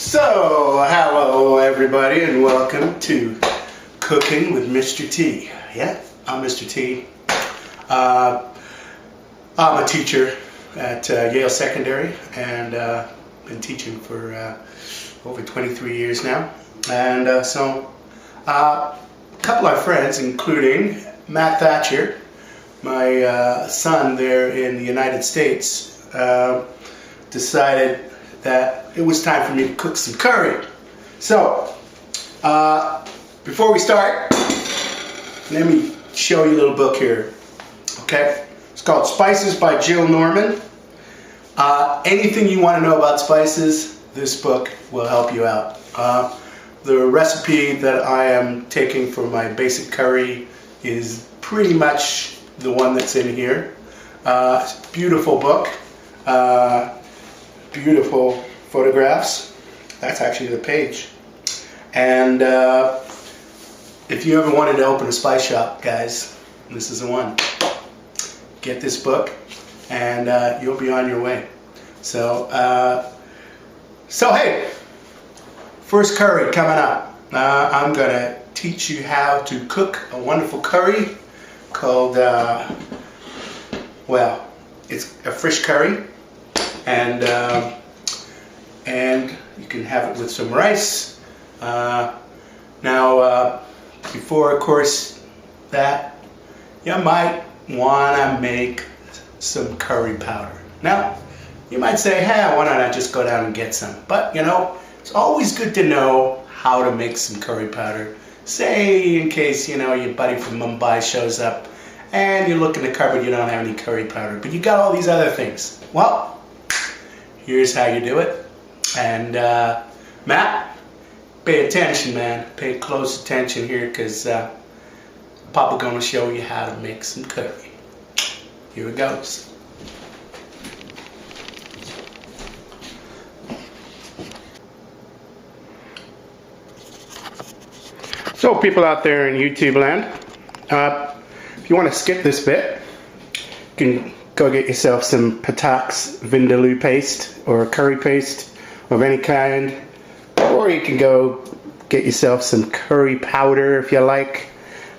So, hello everybody and welcome to Cooking with Mr. T. Yeah, I'm Mr. T. I'm a teacher at Yale Secondary and been teaching for over 23 years now. And a couple of friends, including Matt Thatcher, my son there in the United States, decided that it was time for me to cook some curry. So, before we start, let me show you a little book here. Okay? It's called Spices by Jill Norman. Anything you want to know about spices, this book will help you out. The recipe that I am taking for my basic curry is pretty much the one that's in here. It's a beautiful book. Beautiful photographs. That's actually the page. And if you ever wanted to open a spice shop, guys, this is the one. Get this book and you'll be on your way. So hey, first curry coming up. I'm gonna teach you how to cook a wonderful curry called well, it's a fish curry. And you can have it with some rice. Before, of course, that, you might want to make some curry powder. Now, you might say, hey, why don't I just go down and get some? But, you know, it's always good to know how to make some curry powder. Say, in case, you know, your buddy from Mumbai shows up and you look in the cupboard, you don't have any curry powder, but you got all these other things. Well, here's how you do it. And Matt, pay attention, man. Pay close attention here, because Papa gonna show you how to make some curry. Here it goes. So, people out there in YouTube land, if you want to skip this bit, you can go get yourself some Patak's Vindaloo paste or curry paste of any kind, or you can go get yourself some curry powder if you like.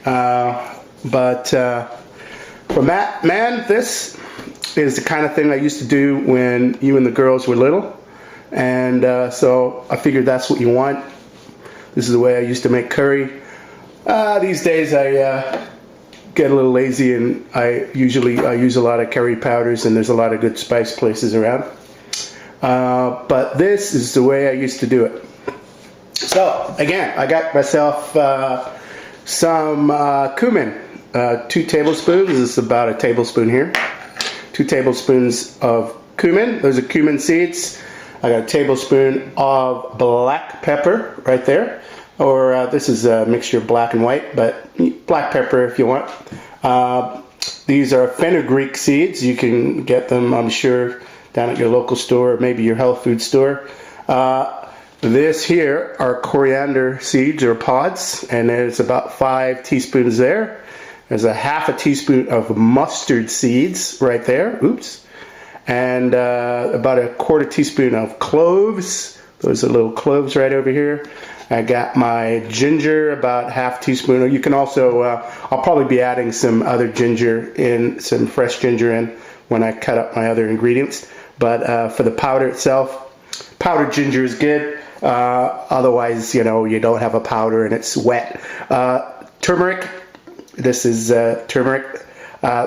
But for Matt, man, this is the kind of thing I used to do when you and the girls were little, and so I figured that's what you want. This is the way I used to make curry. These days I get a little lazy, and I use a lot of curry powders, and there's a lot of good spice places around. But this is the way I used to do it. So again, I got myself some cumin, 2 tablespoons. This is about a tablespoon here. 2 tablespoons of cumin. Those are cumin seeds. I got a tablespoon of black pepper right there. Or this is a mixture of black and white, but black pepper if you want. These are fenugreek seeds. You can get them, I'm sure, down at your local store or maybe your health food store. This here are coriander seeds or pods, and there's about 5 teaspoons there. There's a half a teaspoon of mustard seeds right there. Oops. And about a 1/4 teaspoon of cloves. Those are little cloves right over here. I got my ginger, about half teaspoon. Or you can also, I'll probably be adding some other ginger in, some fresh ginger in when I cut up my other ingredients. But for the powder itself, powdered ginger is good. Otherwise, you know, you don't have a powder and it's wet. Turmeric. This is turmeric.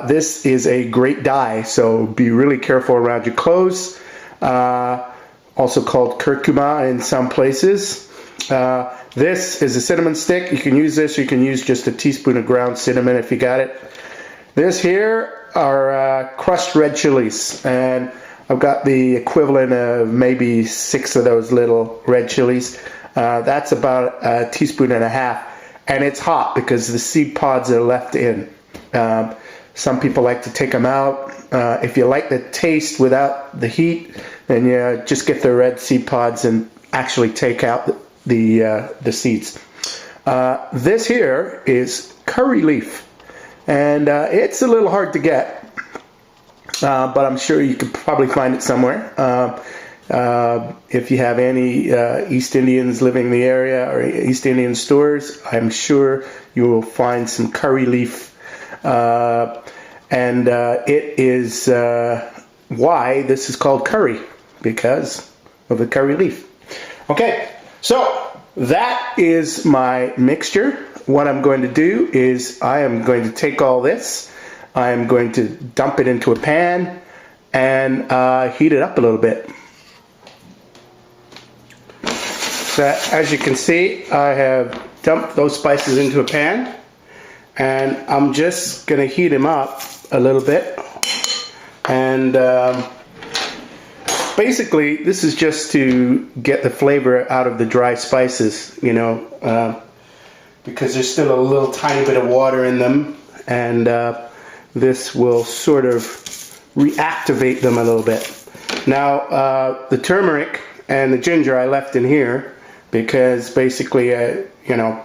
This is a great dye, so be really careful around your clothes. Also called curcuma in some places. This is a cinnamon stick. You can use this, or you can use just a teaspoon of ground cinnamon if you got it. This here are crushed red chilies, and I've got the equivalent of maybe 6 of those little red chilies. That's about a teaspoon and a half, and it's hot because the seed pods are left in. Some people like to take them out. If you like the taste without the heat, then you just get the red seed pods and actually take out the seeds. This here is curry leaf, and it's a little hard to get, but I'm sure you could probably find it somewhere. If you have any East Indians living in the area or East Indian stores, I'm sure you will find some curry leaf. And it is why this is called curry, because of the curry leaf. Okay, so that is my mixture. What I'm going to do is I am going to take all this, I'm going to dump it into a pan and heat it up a little bit. So as you can see, I have dumped those spices into a pan, and I'm just going to heat them up a little bit. And basically this is just to get the flavor out of the dry spices, you know, because there's still a little tiny bit of water in them, and this will sort of reactivate them a little bit. Now the turmeric and the ginger I left in here because basically you know,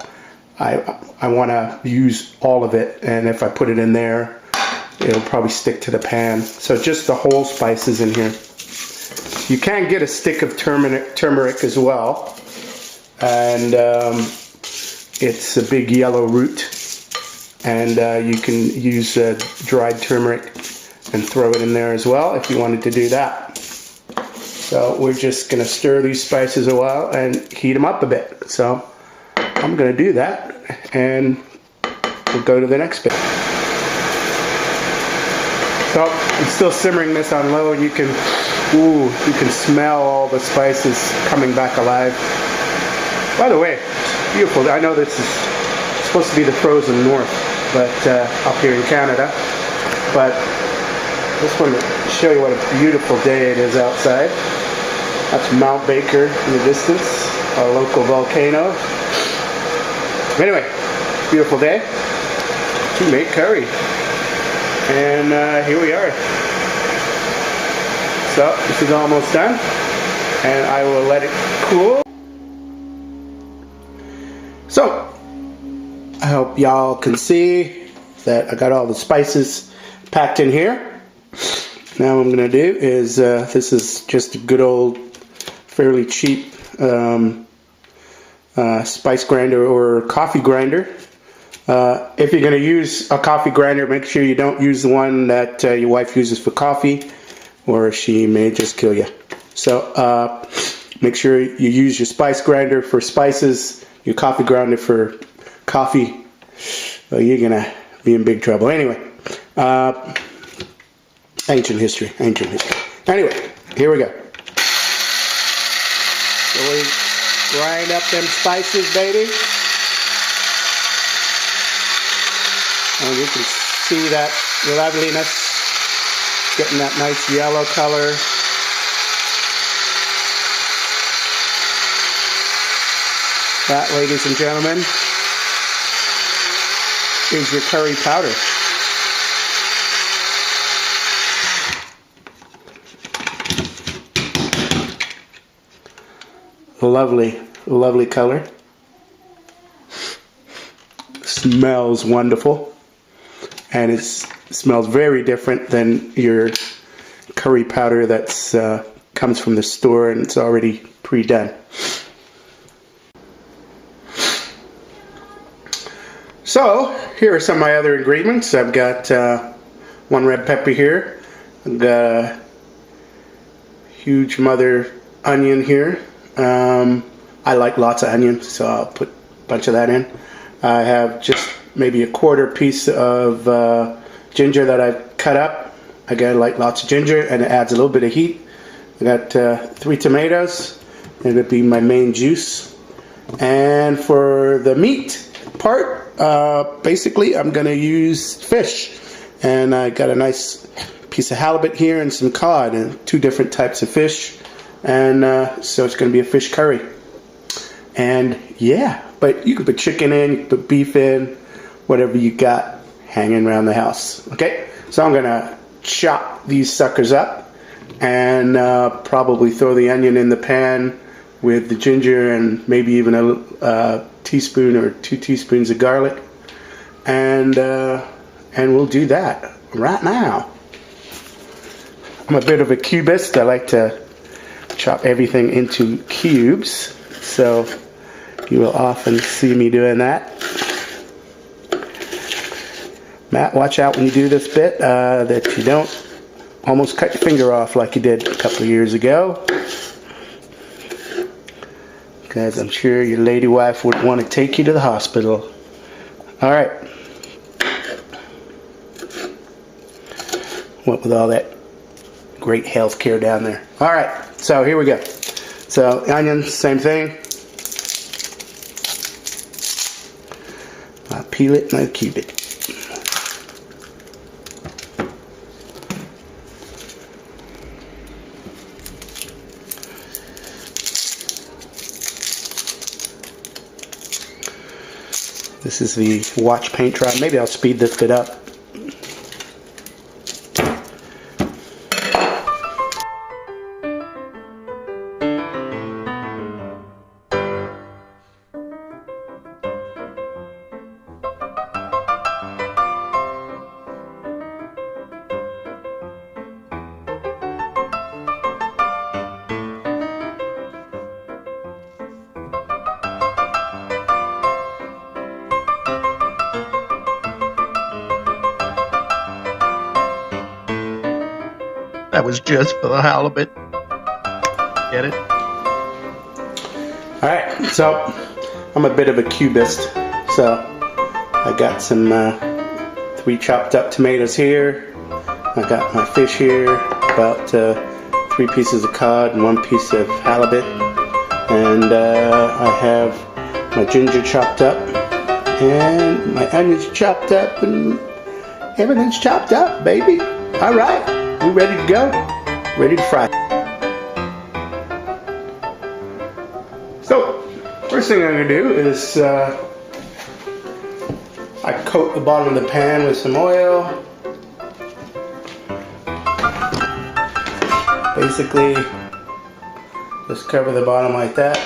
I want to use all of it, and if I put it in there it'll probably stick to the pan. So just the whole spices in here. You can get a stick of turmeric as well, and it's a big yellow root, and you can use dried turmeric and throw it in there as well if you wanted to do that. So we're just going to stir these spices a while and heat them up a bit. So I'm going to do that, and we'll go to the next bit. So I'm still simmering this on low, and you can smell all the spices coming back alive. By the way, it's beautiful. I know this is supposed to be the frozen north, but up here in Canada. But I just want to show you what a beautiful day it is outside. That's Mount Baker in the distance, our local volcano. Anyway, beautiful day to make curry. And here we are. So this is almost done, and I will let it cool. So I hope y'all can see that I got all the spices packed in here. Now what I'm going to do is, this is just a good old, fairly cheap spice grinder or coffee grinder. If you're going to use a coffee grinder, make sure you don't use the one that your wife uses for coffee, or she may just kill you. So make sure you use your spice grinder for spices, your coffee grinder for coffee. You're going to be in big trouble. Anyway, ancient history. Anyway, here we go. So we grind up them spices, baby. And you can see that loveliness, getting that nice yellow color. That, ladies and gentlemen, is your curry powder. Lovely, lovely color. Smells wonderful. And it smells very different than your curry powder that's comes from the store and it's already pre-done. So here are some of my other ingredients. I've got one red pepper here. I've got a huge mother onion here. I like lots of onions, so I'll put a bunch of that in. I have just maybe a quarter piece of ginger that I've cut up. Again, I like lots of ginger, and it adds a little bit of heat. I got 3 tomatoes. It'll be my main juice. And for the meat part, basically I'm going to use fish. And I got a nice piece of halibut here and some cod, and 2 different types of fish. And so it's going to be a fish curry. And yeah, but you can put chicken in, you can put beef in, whatever you got hanging around the house. Okay, so I'm going to chop these suckers up and probably throw the onion in the pan with the ginger and maybe even a teaspoon or 2 teaspoons of garlic. And we'll do that right now. I'm a bit of a cubist. I like to chop everything into cubes. So you will often see me doing that. Matt, watch out when you do this bit that you don't almost cut your finger off like you did a couple of years ago. Because I'm sure your lady wife would want to take you to the hospital. Alright. What with all that great health care down there. Alright, so here we go. So, onions, same thing. I peel it and I cube it. This is the watch paint dry. Maybe I'll speed this bit up. That was just for the halibut. Get it? Alright, so I'm a bit of a cubist. So I got some 3 chopped up tomatoes here. I got my fish here, about 3 pieces of cod and 1 piece of halibut. And I have my ginger chopped up. And my onions chopped up. And everything's chopped up, baby. Alright. We ready to go? Ready to fry. So, first thing I'm going to do is I coat the bottom of the pan with some oil. Basically, just cover the bottom like that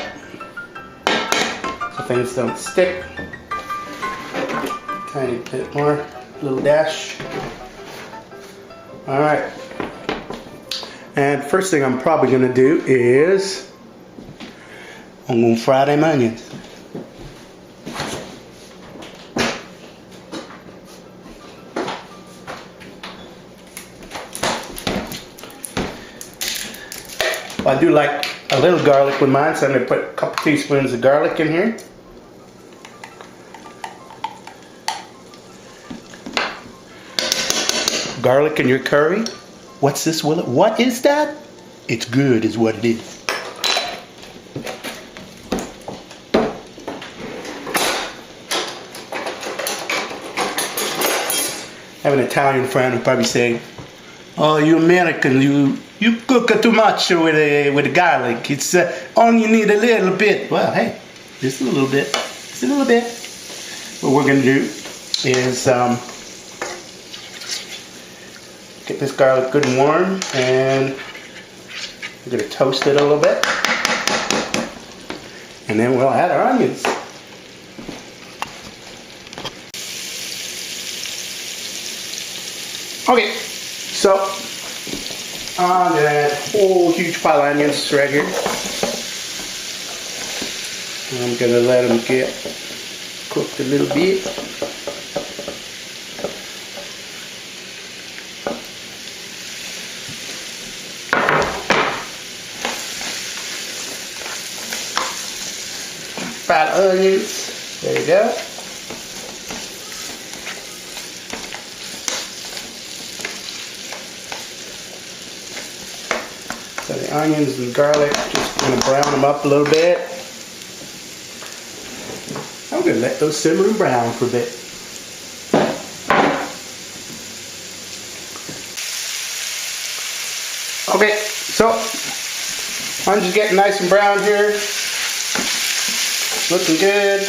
so things don't stick. Tiny bit more, little dash. Alright. And first thing I'm probably going to do is I'm going to fry them onions. I do like a little garlic with mine, so I'm going to put a couple teaspoons of garlic in here. Garlic in your curry? What's this, Willet? What is that? It's good is what it is. I have an Italian friend who probably say, "Oh, you American, you cook too much with the garlic. It's only you need a little bit." Well, hey, just a little bit. Just a little bit. What we're gonna do is get this garlic good and warm, and we're going to toast it a little bit, and then we'll add our onions. Okay, so I'm going to add a whole huge pile of onions right here. I'm going to let them get cooked a little bit. Fried onions, there you go. So the onions and garlic, just going to brown them up a little bit. I'm going to let those simmer and brown for a bit. Okay, so onions getting nice and brown here. Looking good,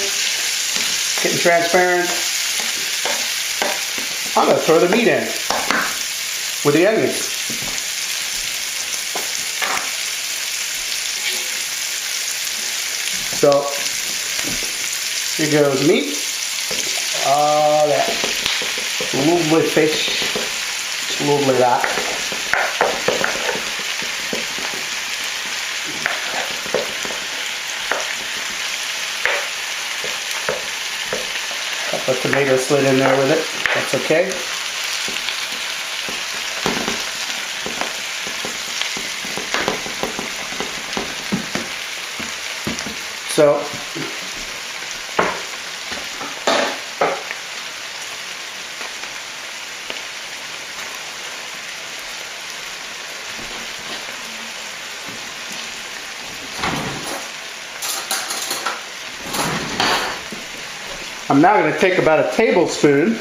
getting transparent. I'm going to throw the meat in with the onions. So, here goes meat. All that. Lovely fish. Lovely that. A tomato slid in there with it. That's okay. So I'm now going to take about a tablespoon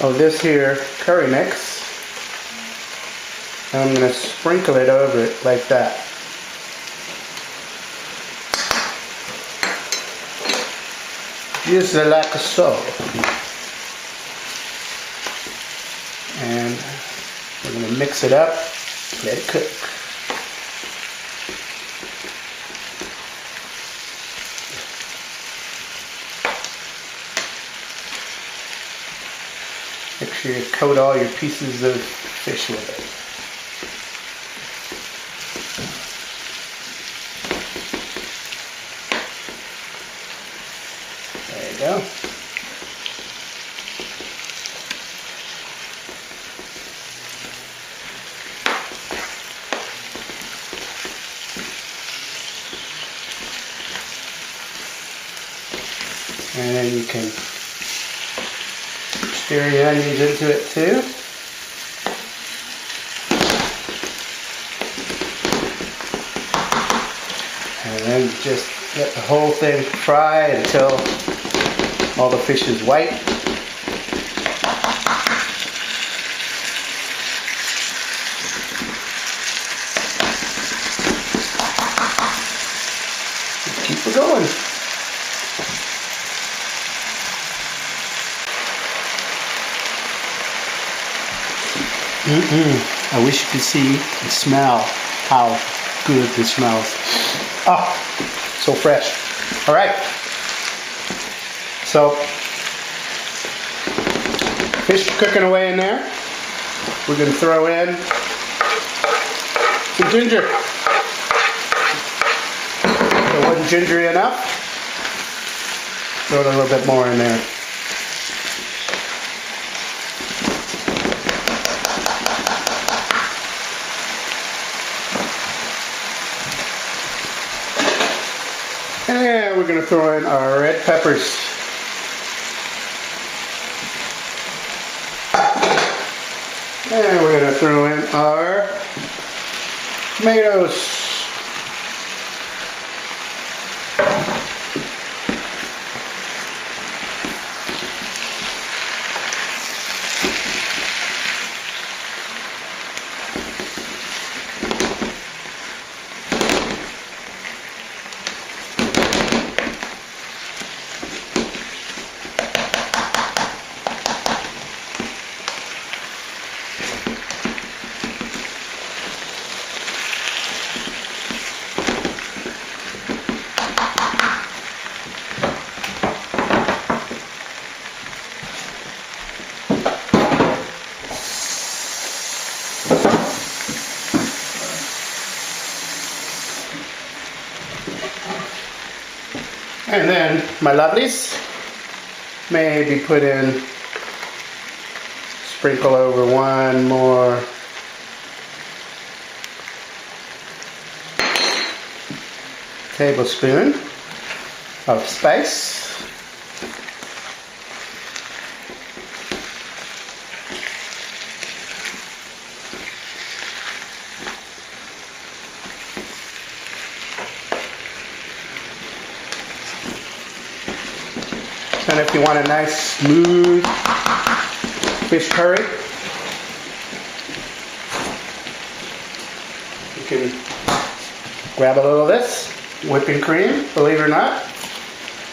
of this here curry mix, and I'm going to sprinkle it over it like that. Just like so. And we're going to mix it up, let it cook. Make sure you coat all your pieces of fish with it. There you go. And then you can stir your onions into it too. And then just let the whole thing fry until all the fish is white. Just keep it going. I wish you could see and smell how good this smells. Oh, so fresh. All right. So, fish cooking away in there. We're going to throw in some ginger. If it wasn't gingery enough, throw a little bit more in there. And we're going to throw in our red peppers. And we're going to throw in our tomatoes. And then, my lovelies, maybe put in, sprinkle over one more tablespoon of spice. And if you want a nice smooth fish curry, you can grab a little of this whipping cream, believe it or not,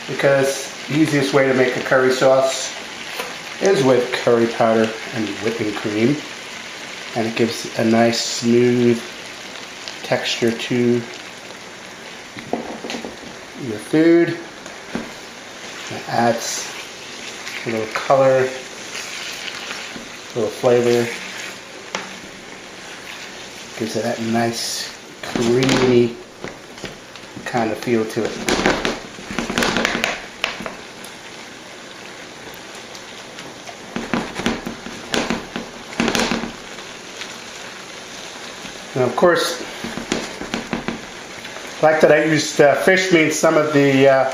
because the easiest way to make a curry sauce is with curry powder and whipping cream, and it gives a nice smooth texture to your food. It adds a little color, a little flavor, gives it that nice creamy kind of feel to it. And of course, like that I used fish meat. Some of the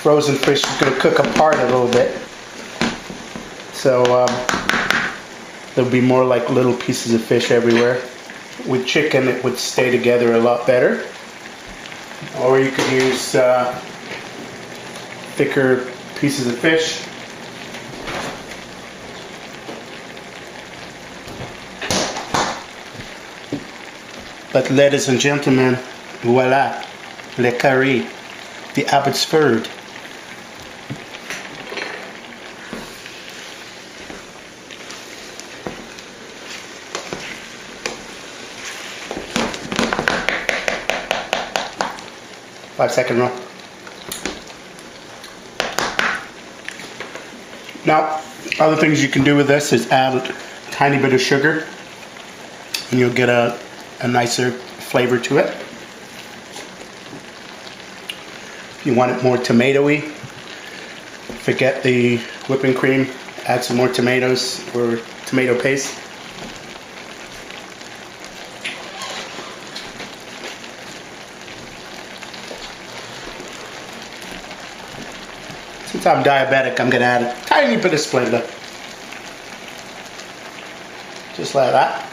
frozen fish is going to cook apart a little bit. So there'll be more like little pieces of fish everywhere. With chicken, it would stay together a lot better. Or you could use thicker pieces of fish. But ladies and gentlemen, voila, le curry, the Abbotsford. Five-second roll. Now, other things you can do with this is add a tiny bit of sugar, and you'll get a nicer flavor to it. If you want it more tomatoey, forget the whipping cream, add some more tomatoes or tomato paste. Since I'm diabetic, I'm going to add a tiny bit of Splenda. Just like that.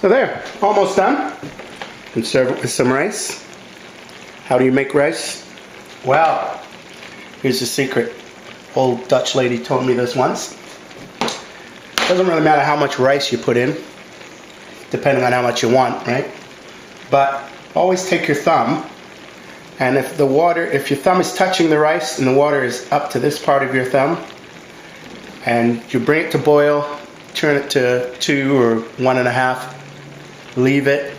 So there, almost done. You can serve it with some rice. How do you make rice? Well, here's the secret. Old Dutch lady told me this once. It doesn't really matter how much rice you put in, depending on how much you want, right? But always take your thumb, and if your thumb is touching the rice and the water is up to this part of your thumb, and you bring it to boil, turn it to 2 or 1.5, leave it,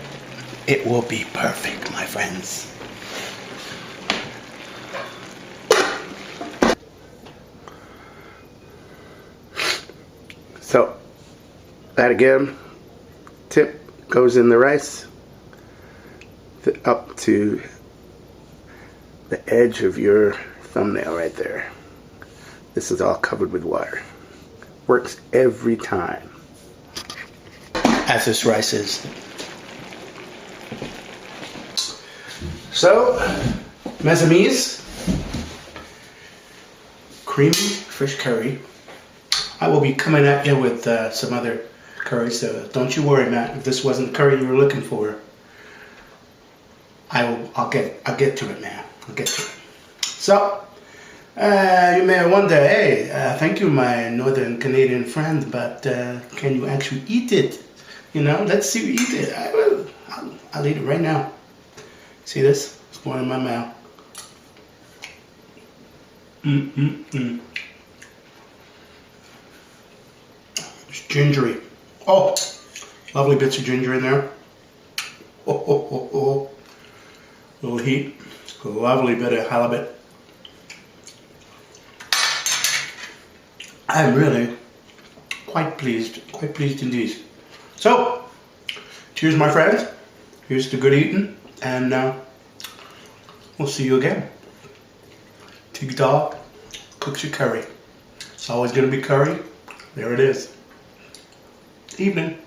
it will be perfect, my friends. So, that again, tip goes in the rice up to the edge of your thumbnail right there. This is all covered with water. Works every time. As this rice is. So, mes amis, creamy fish curry. I will be coming at you with some other curry, so don't you worry, Matt. If this wasn't the curry you were looking for, I'll get to it, man. I'll get to it. So, you may wonder, hey, thank you, my Northern Canadian friend, but can you actually eat it? You know, let's see you eat it. I'll eat it right now. See this? It's going in my mouth. It's gingery. Oh, lovely bits of ginger in there. Oh. Little heat. A lovely bit of halibut. I'm really quite pleased indeed. So, cheers, my friends. Here's to good eating, and we'll see you again. Tig Dog cooks your curry. It's always going to be curry. There it is. Evening.